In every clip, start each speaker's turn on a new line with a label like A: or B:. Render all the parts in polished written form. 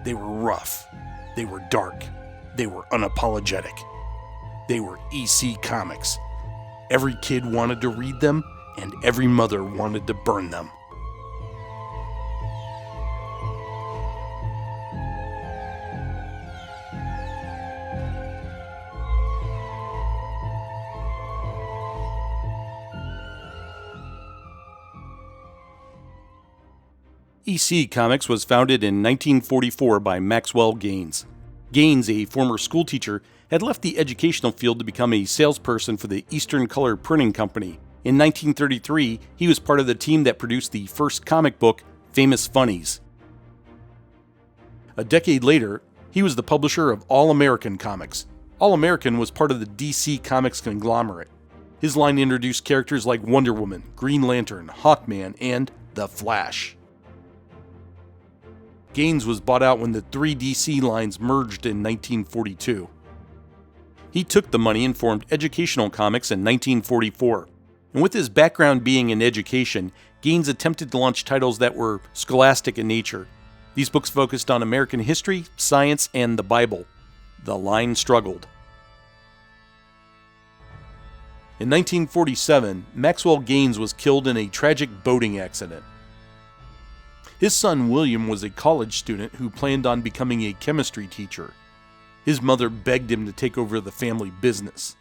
A: They were rough. They were dark. They were unapologetic. They were EC Comics. Every kid wanted to read them, and every mother wanted to burn them. EC Comics was founded in 1944 by Maxwell Gaines. Gaines, a former schoolteacher, had left the educational field to become a salesperson for the Eastern Color Printing Company. In 1933, he was part of the team that produced the first comic book, Famous Funnies. A decade later, he was the publisher of All American Comics. All American was part of the DC Comics conglomerate. His line introduced characters like Wonder Woman, Green Lantern, Hawkman, and The Flash. Gaines was bought out when the three DC lines merged in 1942. He took the money and formed Educational Comics in 1944. And with his background being in education, Gaines attempted to launch titles that were scholastic in nature. These books focused on American history, science, and the Bible. The line struggled. In 1947, Maxwell Gaines was killed in a tragic boating accident. His son William was a college student who planned on becoming a chemistry teacher. His mother begged him to take over the family business.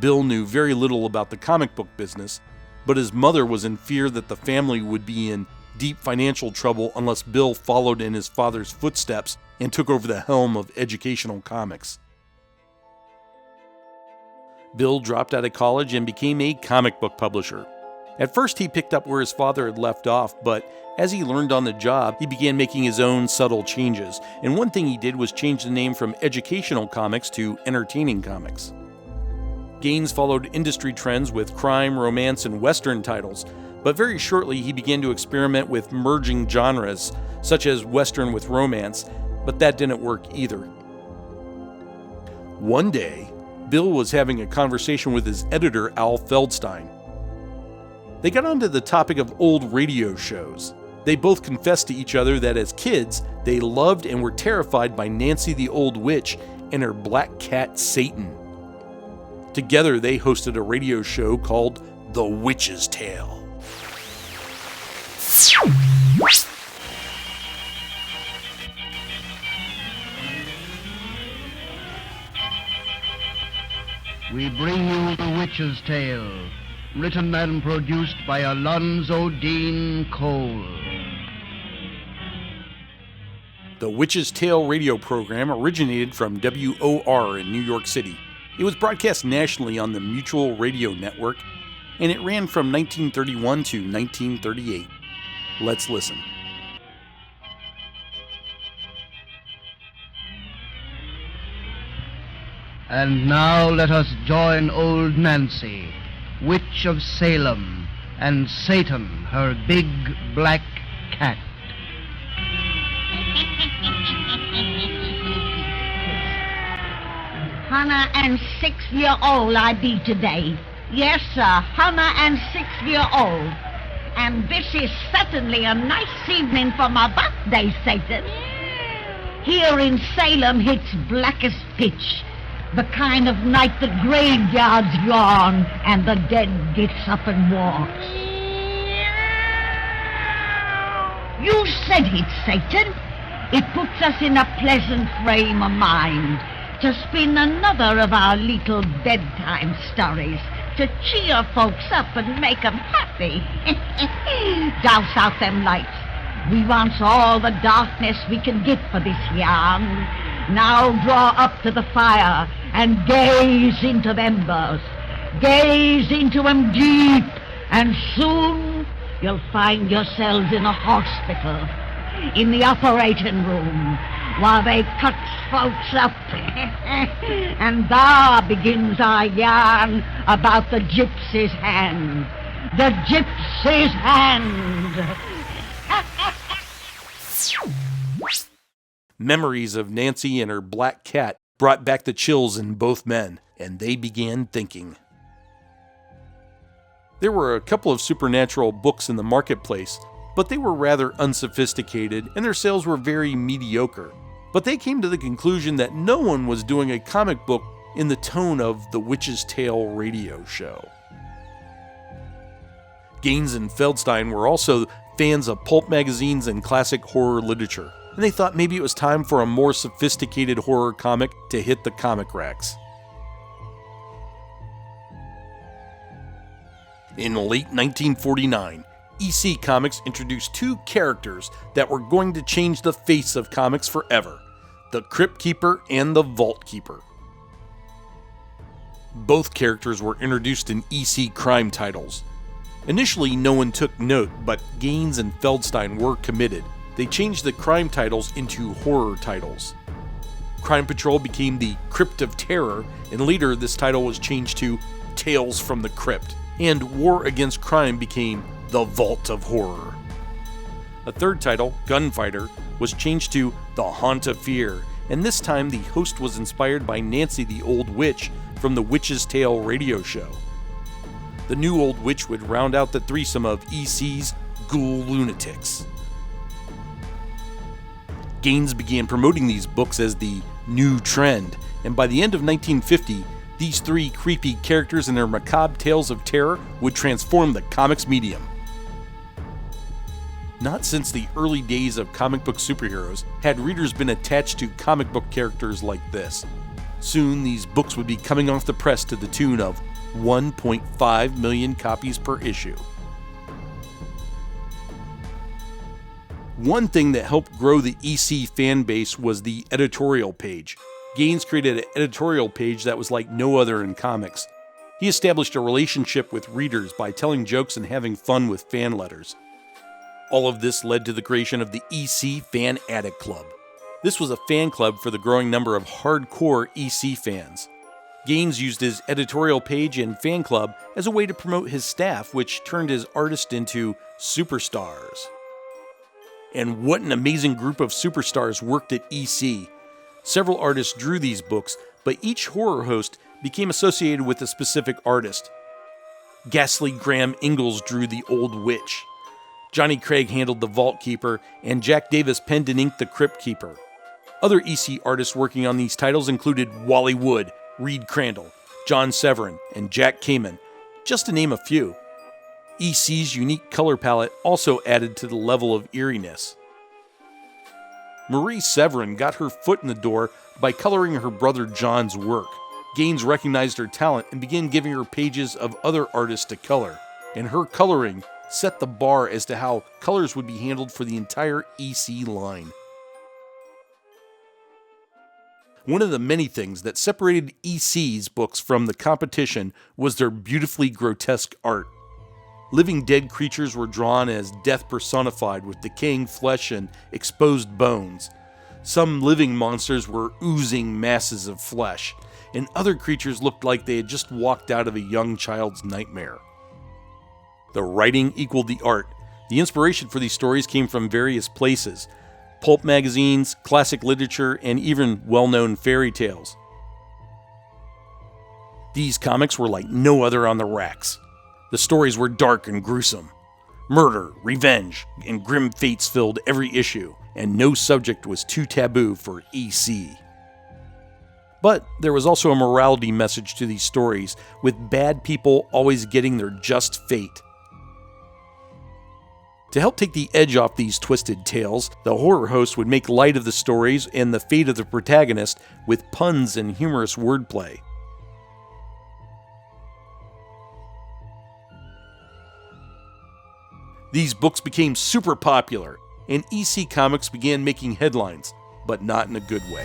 A: Bill knew very little about the comic book business, but his mother was in fear that the family would be in deep financial trouble unless Bill followed in his father's footsteps and took over the helm of Educational Comics. Bill dropped out of college and became a comic book publisher. At first, he picked up where his father had left off, but as he learned on the job, he began making his own subtle changes. And one thing he did was change the name from Educational Comics to Entertaining Comics. Gaines followed industry trends with crime, romance, and Western titles, but very shortly he began to experiment with merging genres, such as Western with romance, but that didn't work either. One day, Bill was having a conversation with his editor, Al Feldstein. They got onto the topic of old radio shows. They both confessed to each other that as kids, they loved and were terrified by Nancy the Old Witch and her black cat Satan. Together, they hosted a radio show called The Witch's Tale.
B: We bring you The Witch's Tale, written and produced by Alonzo Dean Cole.
A: The Witch's Tale radio program originated from WOR in New York City. It was broadcast nationally on the Mutual Radio Network, and it ran from 1931 to 1938. Let's listen.
B: And now let us join old Nancy, Witch of Salem, and Satan, her big black cat.
C: 106-year-old I be today. Yes, sir, 106-year-old. And this is certainly a nice evening for my birthday, Satan. Here in Salem, it's black as pitch. The kind of night the graveyards yawn and the dead gets up and walks. You said it, Satan. It puts us in a pleasant frame of mind to spin another of our little bedtime stories, to cheer folks up and make 'em happy. Douse out them lights. We wants all the darkness we can get for this yarn. Now draw up to the fire and gaze into them embers. Gaze into 'em deep, and soon you'll find yourselves in a hospital, in the operating room, while they cuts folks up. And there begins our yarn about the gypsy's hand. The gypsy's hand.
A: Memories of Nancy and her black cat brought back the chills in both men, and they began thinking. There were a couple of supernatural books in the marketplace, but they were rather unsophisticated and their sales were very mediocre. But they came to the conclusion that no one was doing a comic book in the tone of the Witch's Tale radio show. Gaines and Feldstein were also fans of pulp magazines and classic horror literature, and they thought maybe it was time for a more sophisticated horror comic to hit the comic racks. In late 1949, EC Comics introduced two characters that were going to change the face of comics forever: the Crypt Keeper and the Vault Keeper. Both characters were introduced in EC crime titles. Initially, no one took note, but Gaines and Feldstein were committed. They changed the crime titles into horror titles. Crime Patrol became the Crypt of Terror, and later this title was changed to Tales from the Crypt, and War Against Crime became The Vault of Horror. A third title, Gunfighter, was changed to The Haunt of Fear, and this time the host was inspired by Nancy the Old Witch from the Witch's Tale radio show. The new Old Witch would round out the threesome of EC's ghoul lunatics. Gaines began promoting these books as the new trend, and by the end of 1950, these three creepy characters and their macabre tales of terror would transform the comics medium. Not since the early days of comic book superheroes had readers been attached to comic book characters like this. Soon, these books would be coming off the press to the tune of 1.5 million copies per issue. One thing that helped grow the EC fan base was the editorial page. Gaines created an editorial page that was like no other in comics. He established a relationship with readers by telling jokes and having fun with fan letters. All of this led to the creation of the EC Fan Addict Club. This was a fan club for the growing number of hardcore EC fans. Gaines used his editorial page and fan club as a way to promote his staff, which turned his artists into superstars. And what an amazing group of superstars worked at EC. Several artists drew these books, but each horror host became associated with a specific artist. Ghastly Graham Ingalls drew the Old Witch. Johnny Craig handled the Vault Keeper, and Jack Davis penned and inked the Crypt Keeper. Other EC artists working on these titles included Wally Wood, Reed Crandall, John Severin, and Jack Kamen, just to name a few. EC's unique color palette also added to the level of eeriness. Marie Severin got her foot in the door by coloring her brother John's work. Gaines recognized her talent and began giving her pages of other artists to color, and her coloring set the bar as to how colors would be handled for the entire EC line. One of the many things that separated EC's books from the competition was their beautifully grotesque art. Living dead creatures were drawn as death personified with decaying flesh and exposed bones. Some living monsters were oozing masses of flesh, and other creatures looked like they had just walked out of a young child's nightmare. The writing equaled the art. The inspiration for these stories came from various places: pulp magazines, classic literature, and even well-known fairy tales. These comics were like no other on the racks. The stories were dark and gruesome. Murder, revenge, and grim fates filled every issue, and no subject was too taboo for EC. But there was also a morality message to these stories, with bad people always getting their just fate. To help take the edge off these twisted tales, the horror host would make light of the stories and the fate of the protagonist with puns and humorous wordplay. These books became super popular, and EC Comics began making headlines, but not in a good way.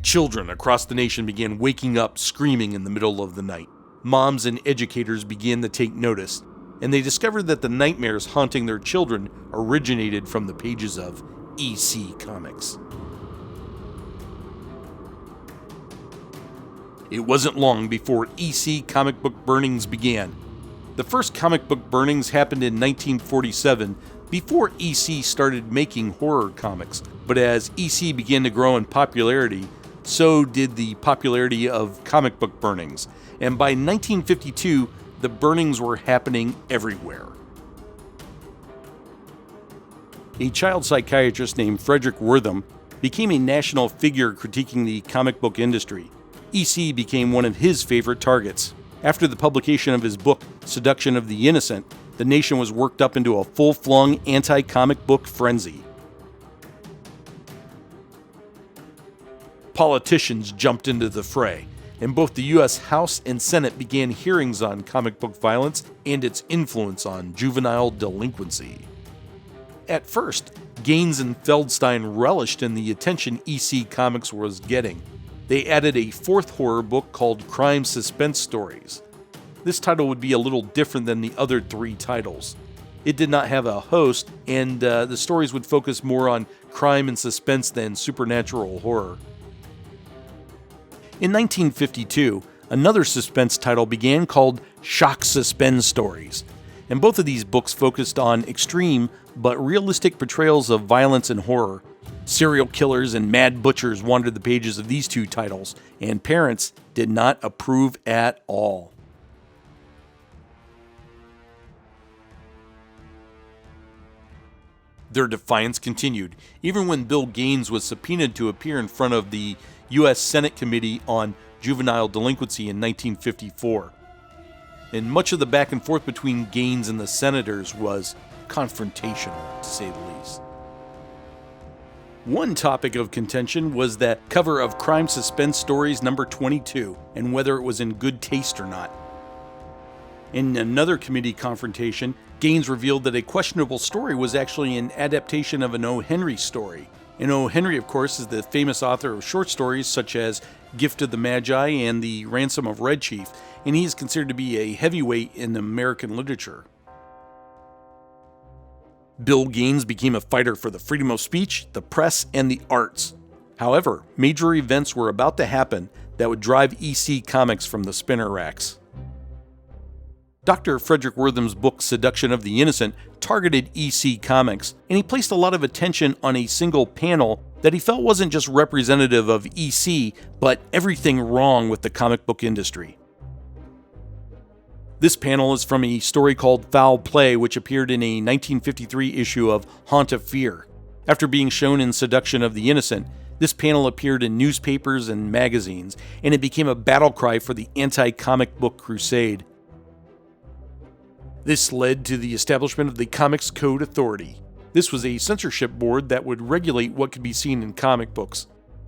A: Children across the nation began waking up screaming in the middle of the night. Moms and educators began to take notice, and they discovered that the nightmares haunting their children originated from the pages of EC Comics. It wasn't long before EC comic book burnings began. The first comic book burnings happened in 1947, before EC started making horror comics. But as EC began to grow in popularity, so did the popularity of comic book burnings. And by 1952, the burnings were happening everywhere. a child psychiatrist named Frederick Wortham became a national figure critiquing the comic book industry. EC became one of his favorite targets. After the publication of his book, Seduction of the Innocent, the nation was worked up into a full-flung anti-comic book frenzy. Politicians jumped into the fray, and both the U.S. House and Senate began hearings on comic book violence and its influence on juvenile delinquency. At first, Gaines and Feldstein relished in the attention EC Comics was getting. They added a fourth horror book called Crime Suspense Stories. This title would be a little different than the other three titles. It did not have a host, and the stories would focus more on crime and suspense than supernatural horror. In 1952, another suspense title began called Shock Suspense Stories, and both of these books focused on extreme but realistic portrayals of violence and horror. Serial killers and mad butchers wandered the pages of these two titles, and parents did not approve at all. Their defiance continued, even when Bill Gaines was subpoenaed to appear in front of the U.S. Senate Committee on Juvenile Delinquency in 1954. And much of the back and forth between Gaines and the senators was confrontational, to say the least. One topic of contention was that cover of Crime Suspense Stories number 22, and whether it was in good taste or not. In another committee confrontation, Gaines revealed that a questionable story was actually an adaptation of an O. Henry story. And O. Henry, of course, is the famous author of short stories such as Gift of the Magi and The Ransom of Red Chief, and he is considered to be a heavyweight in American literature. Bill Gaines became a fighter for the freedom of speech, the press, and the arts. However, major events were about to happen that would drive EC Comics from the spinner racks. Dr. Frederick Wortham's book Seduction of the Innocent targeted EC Comics, and he placed a lot of attention on a single panel that he felt wasn't just representative of EC, but everything wrong with the comic book industry. This panel is from a story called Foul Play, which appeared in a 1953 issue of Haunt of Fear. After being shown in Seduction of the Innocent, this panel appeared in newspapers and magazines, and it became a battle cry for the anti-comic book crusade. This led to the establishment of the Comics Code Authority. This was a censorship board that would regulate what could be seen in comic books.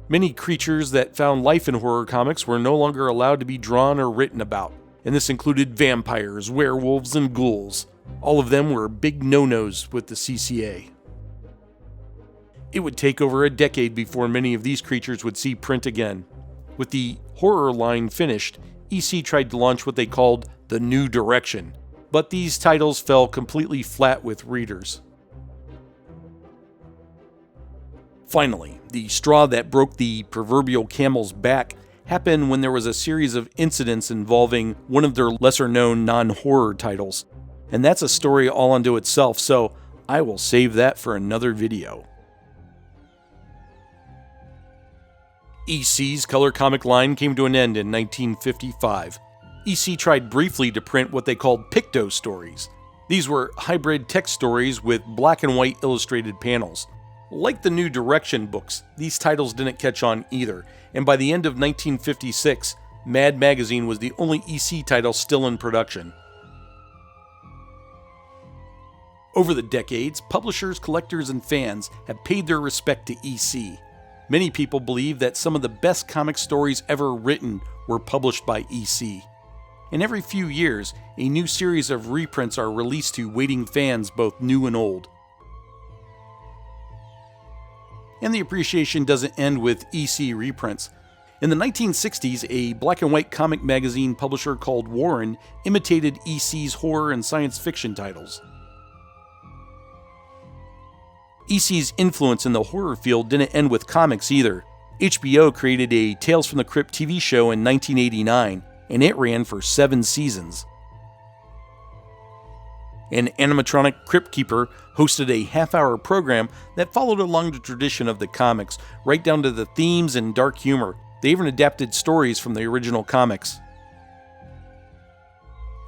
A: Many creatures that found life in horror comics were no longer allowed to be drawn or written about, and this included vampires, werewolves, and ghouls. All of them were big no-nos with the CCA. It would take over a decade before many of these creatures would see print again. With the horror line finished, EC tried to launch what they called the New Direction, but these titles fell completely flat with readers. Finally, the straw that broke the proverbial camel's back happened when there was a series of incidents involving one of their lesser-known non-horror titles. And that's a story all unto itself, so I will save that for another video. EC's color comic line came to an end in 1955. EC tried briefly to print what they called Picto stories. These were hybrid text stories with black and white illustrated panels. Like the New Direction books, these titles didn't catch on either, and by the end of 1956, Mad Magazine was the only EC title still in production. Over the decades, publishers, collectors, and fans have paid their respect to EC. Many people believe that some of the best comic stories ever written were published by EC. And every few years, a new series of reprints are released to waiting fans both new and old. And the appreciation doesn't end with EC reprints. In the 1960s, a black and white comic magazine publisher called Warren imitated EC's horror and science fiction titles. EC's influence in the horror field didn't end with comics either. HBO created a Tales from the Crypt TV show in 1989, and it ran for 7 seasons. An animatronic Crypt Keeper hosted a half-hour program that followed along the tradition of the comics, right down to the themes and dark humor. They even adapted stories from the original comics.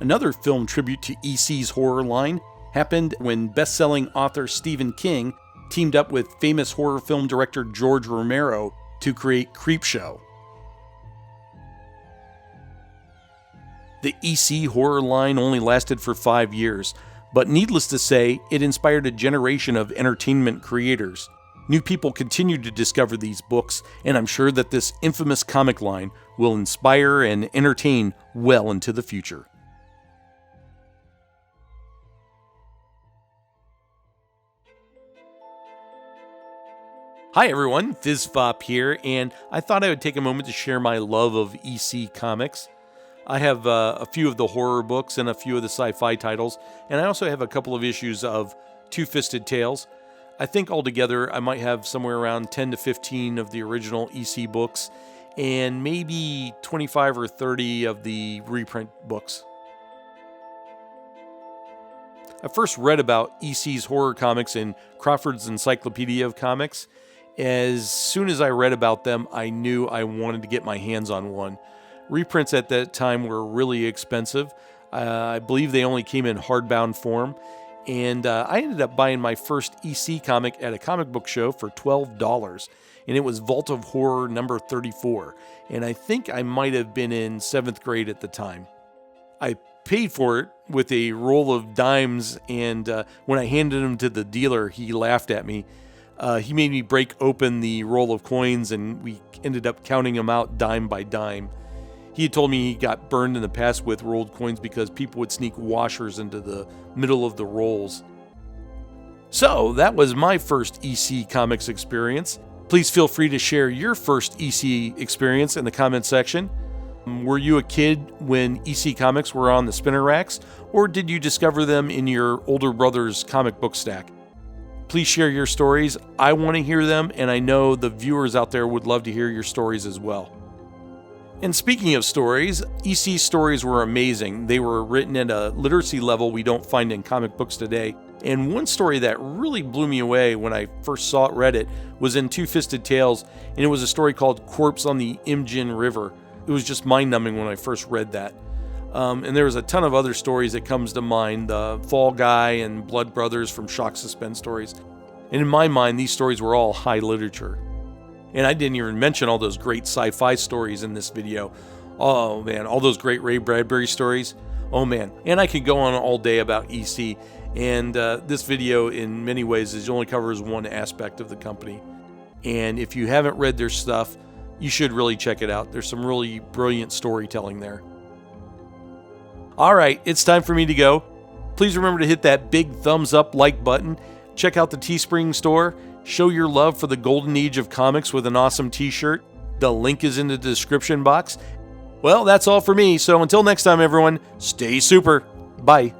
A: Another film tribute to EC's horror line happened when best-selling author Stephen King teamed up with famous horror film director George Romero to create Creepshow. The EC horror line only lasted for 5 years, but needless to say, it inspired a generation of entertainment creators. New people continue to discover these books, and I'm sure that this infamous comic line will inspire and entertain well into the future. Hi everyone, FizzFop here, and I thought I would take a moment to share my love of EC comics. I have a few of the horror books and a few of the sci-fi titles, and I also have a couple of issues of Two-Fisted Tales. I think altogether I might have somewhere around 10 to 15 of the original EC books, and maybe 25 or 30 of the reprint books. I first read about EC's horror comics in Crawford's Encyclopedia of Comics. As soon as I read about them, I knew I wanted to get my hands on one. Reprints at that time were really expensive. I believe they only came in hardbound form. And I ended up buying my first EC comic at a comic book show for $12. And it was Vault of Horror number 34. And I think I might have been in 7th grade at the time. I paid for it with a roll of dimes, and when I handed them to the dealer, he laughed at me. He made me break open the roll of coins, and we ended up counting them out dime by dime. He had told me he got burned in the past with rolled coins because people would sneak washers into the middle of the rolls. So that was my first EC Comics experience. Please feel free to share your first EC experience in the comment section. Were you a kid when EC Comics were on the spinner racks, or did you discover them in your older brother's comic book stack? Please share your stories. I want to hear them, and I know the viewers out there would love to hear your stories as well. And speaking of stories, EC stories were amazing. They were written at a literacy level we don't find in comic books today. And one story that really blew me away when I first read it was in Two-Fisted Tales, and it was a story called Corpse on the Imjin River. It was just mind-numbing when I first read that. And there was a ton of other stories that comes to mind, the Fall Guy and Blood Brothers from Shock Suspense stories. And in my mind, these stories were all high literature. And I didn't even mention all those great sci-fi stories in this video. Oh man, all those great Ray Bradbury stories. Oh man, and I could go on all day about EC. And this video in many ways only covers one aspect of the company. And if you haven't read their stuff, you should really check it out. There's some really brilliant storytelling there. All right, it's time for me to go. Please remember to hit that big thumbs up like button. Check out the Teespring store. Show your love for the golden age of comics with an awesome t-shirt. The link is in the description box. Well, that's all for me. So until next time, everyone, stay super. Bye.